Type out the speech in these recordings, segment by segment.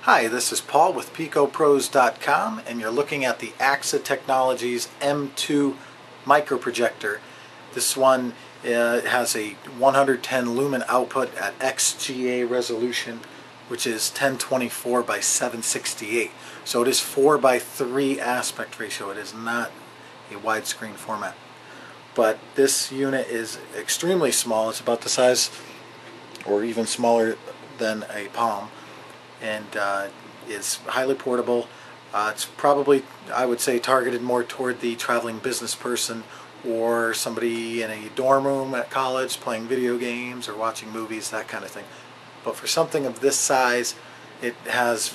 Hi, this is Paul with Picopros.com, and you're looking at the Aaxa Technologies M2 microprojector. This one has a 110 lumen output at XGA resolution, which is 1024 by 768. So it is 4:3 aspect ratio. It is not a widescreen format. But this unit is extremely small. It's about the size, or even smaller than a palm, and is highly portable. It's probably, I would say, targeted more toward the traveling business person or somebody in a dorm room at college playing video games or watching movies, that kind of thing. But for something of this size, it has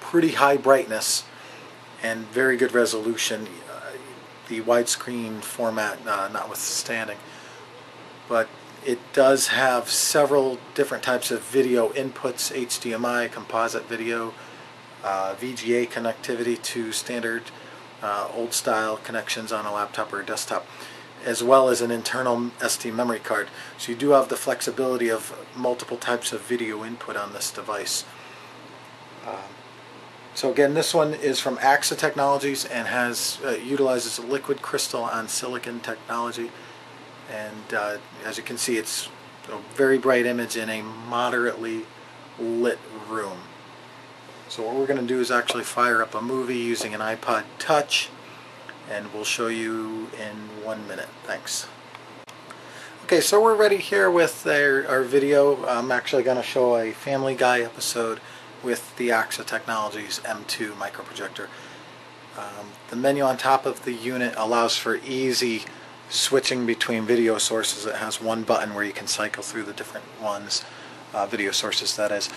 pretty high brightness and very good resolution, the widescreen format notwithstanding. But it does have several different types of video inputs: HDMI, composite video, VGA connectivity to standard old style connections on a laptop or a desktop, as well as an internal SD memory card. So you do have the flexibility of multiple types of video input on this device. So again, this one is from Aaxa Technologies and utilizes liquid crystal on silicon technology. And as you can see, it's a very bright image in a moderately lit room. So what we're going to do is actually fire up a movie using an iPod Touch, and we'll show you in 1 minute. Thanks. Okay, so we're ready here with our video. I'm actually going to show a Family Guy episode with the Aaxa Technologies M2 microprojector. The menu on top of the unit allows for easy switching between video sources. It has one button where you can cycle through the different ones, video sources that is.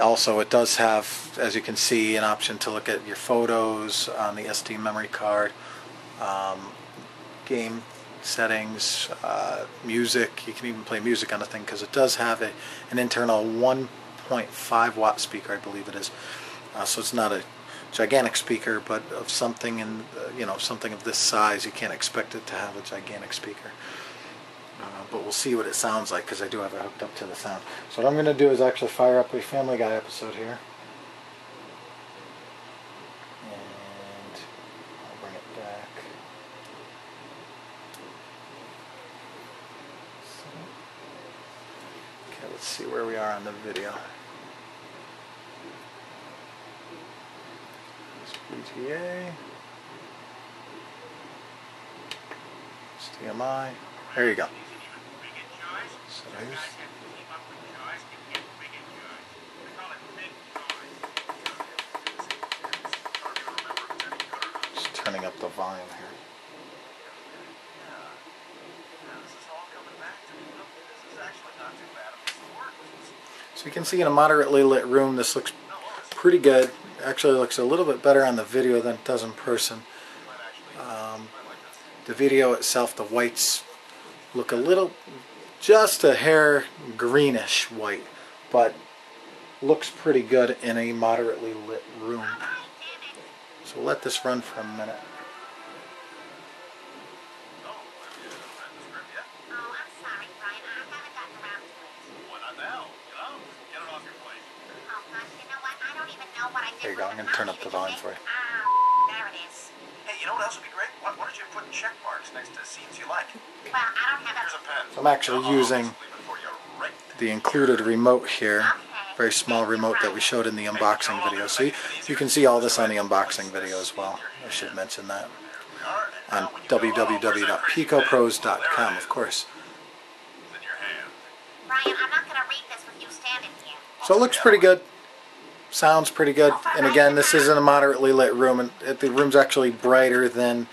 Also, it does have, as you can see, an option to look at your photos on the SD memory card, game settings, music. You can even play music on the thing because it does have an internal 1.5 watt speaker, I believe it is. So it's not a gigantic speaker, but of something in something of this size, you can't expect it to have a gigantic speaker. But we'll see what it sounds like, because I do have it hooked up to the sound. So what I'm going to do is actually fire up a Family Guy episode here, and I'll bring it back. Okay, let's see where we are on the video. VGA, HDMI, there you go. So just turning up the volume here. So you can see in a moderately lit room, this looks pretty good. Actually looks a little bit better on the video than it does in person. The video itself, the whites look just a hair greenish white, but looks pretty good in a moderately lit room. So we'll let this run for a minute. There you go, I'm going to turn up the volume for you. There it is. Hey, you know what else would be great? Why don't you put check marks next to scenes you like? Well, I don't have Here's a pen. So I'm actually using the included remote here, very small remote that we showed in the unboxing video. So you can see all this on the unboxing video as well. I should mention that. On www.picopros.com, of course. Brian, I'm not going to read this with you standing here. So it looks pretty good. Sounds pretty good. And again, this is in a moderately lit room, and the room's actually brighter than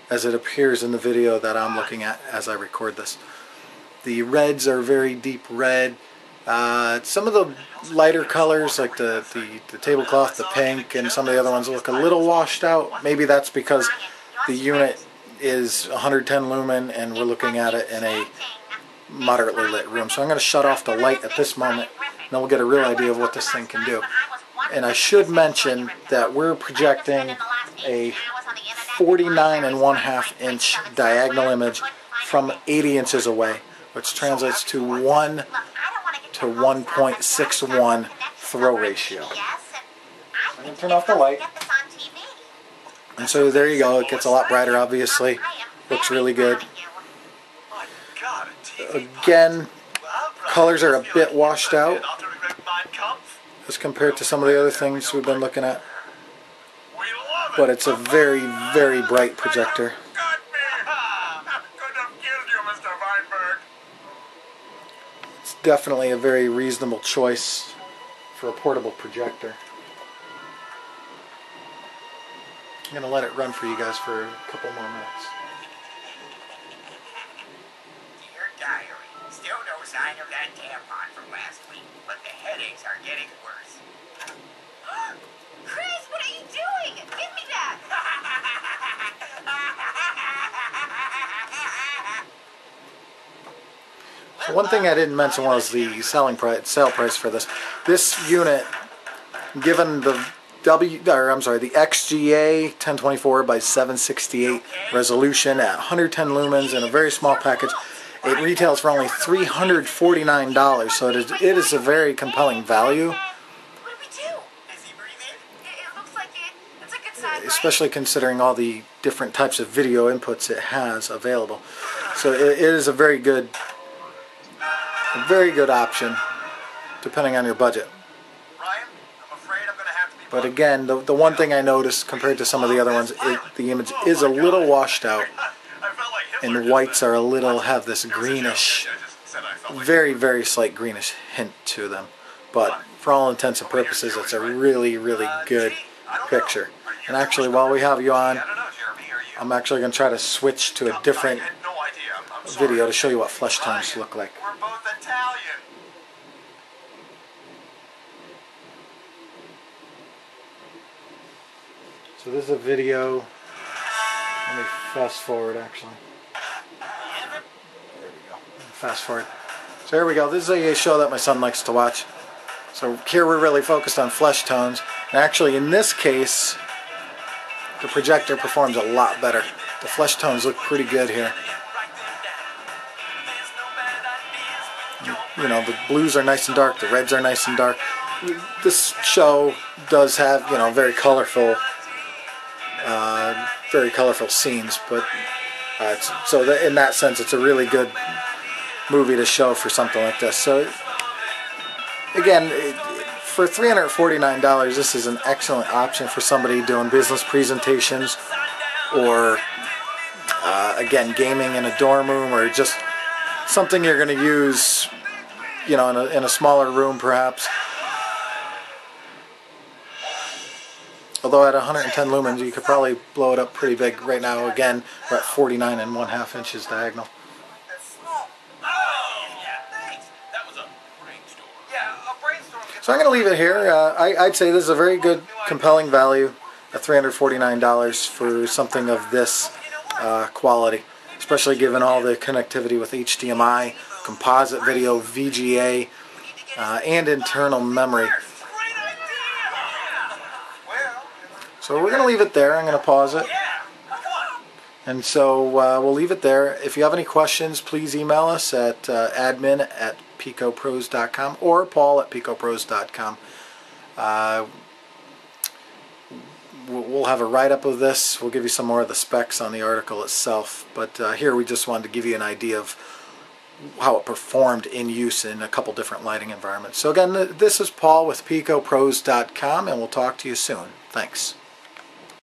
as it appears in the video that I'm looking at as I record this. The reds are very deep red. Some of the lighter colors, like the tablecloth, the pink, and some of the other ones look a little washed out. Maybe that's because the unit is 110 lumen and we're looking at it in a moderately lit room. So I'm going to shut off the light at this moment, and then we'll get a real idea of what this thing can do. And I should mention that we're projecting a 49.5 inch diagonal image from 80 inches away, which translates to 1 to 1.61 throw ratio. I'm going to turn off the light. Get this on TV. And so there you go. It gets a lot brighter, obviously. Looks really good. My God, a TV. Again, colors are a bit washed out as compared to some of the other things we've been looking at. But it's a very, very bright projector. Got me! Couldn't have killed you, Mr. Weinberg. It's definitely a very reasonable choice for a portable projector. I'm going to let it run for you guys for a couple more minutes. Dear diary, still no sign of that tampon from last week, but the headaches are getting worse. Chris, what are you doing? Give me that. So one thing I didn't mention was the sale price for this. This unit, given the the XGA 1024 by 768 resolution at 110 lumens in a very small package, it retails for only $349. So it is a very compelling value, What do we do? Is he breathing? It looks like it. It's a good sign, right? especially considering all the different types of video inputs it has available. So it is a very good option, depending on your budget. Ryan, I'm afraid I'm going to have to be... But again, the one thing I noticed compared to some of the other ones, the image is a little washed out, I felt like Hitler and the just whites then. are a little, have It this was a joke. greenish, I just said I felt like very, very slight greenish hint to them. But for all intents and purposes, it's a really, really good picture. And actually, while we have you on, I don't know, Jeremy, are you... I'm actually going to try to switch to a different I had no idea. I'm sorry. video to show you what flesh tones Ryan, look like. We're both Italian. So this is a video. Let me fast forward actually. There we go. Fast forward. So here we go. This is a show that my son likes to watch. So here we're really focused on flesh tones. And actually in this case, the projector performs a lot better. The flesh tones look pretty good here. You know, the blues are nice and dark, the reds are nice and dark. This show does have, you know, very colorful scenes, but in that sense, it's a really good movie to show for something like this. So again, for $349, this is an excellent option for somebody doing business presentations, or again, gaming in a dorm room, or just something you're going to use, you know, in a smaller room perhaps. Although at 110 lumens, you could probably blow it up pretty big. Right now, again, we're at 49 1/2 inches diagonal. Oh, yeah, thanks. That was a brainstorm. Yeah, a brainstorm. So I'm going to leave it here. I'd say this is a very good, compelling value at $349 for something of this quality, especially given all the connectivity with HDMI, composite video, VGA, and internal memory. So we're going to leave it there. I'm going to pause it. And so we'll leave it there. If you have any questions, please email us at admin@picopros.com or paul@picopros.com. We'll have a write-up of this. We'll give you some more of the specs on the article itself. But here we just wanted to give you an idea of how it performed in use in a couple different lighting environments. So again, this is Paul with Picopros.com, and we'll talk to you soon. Thanks.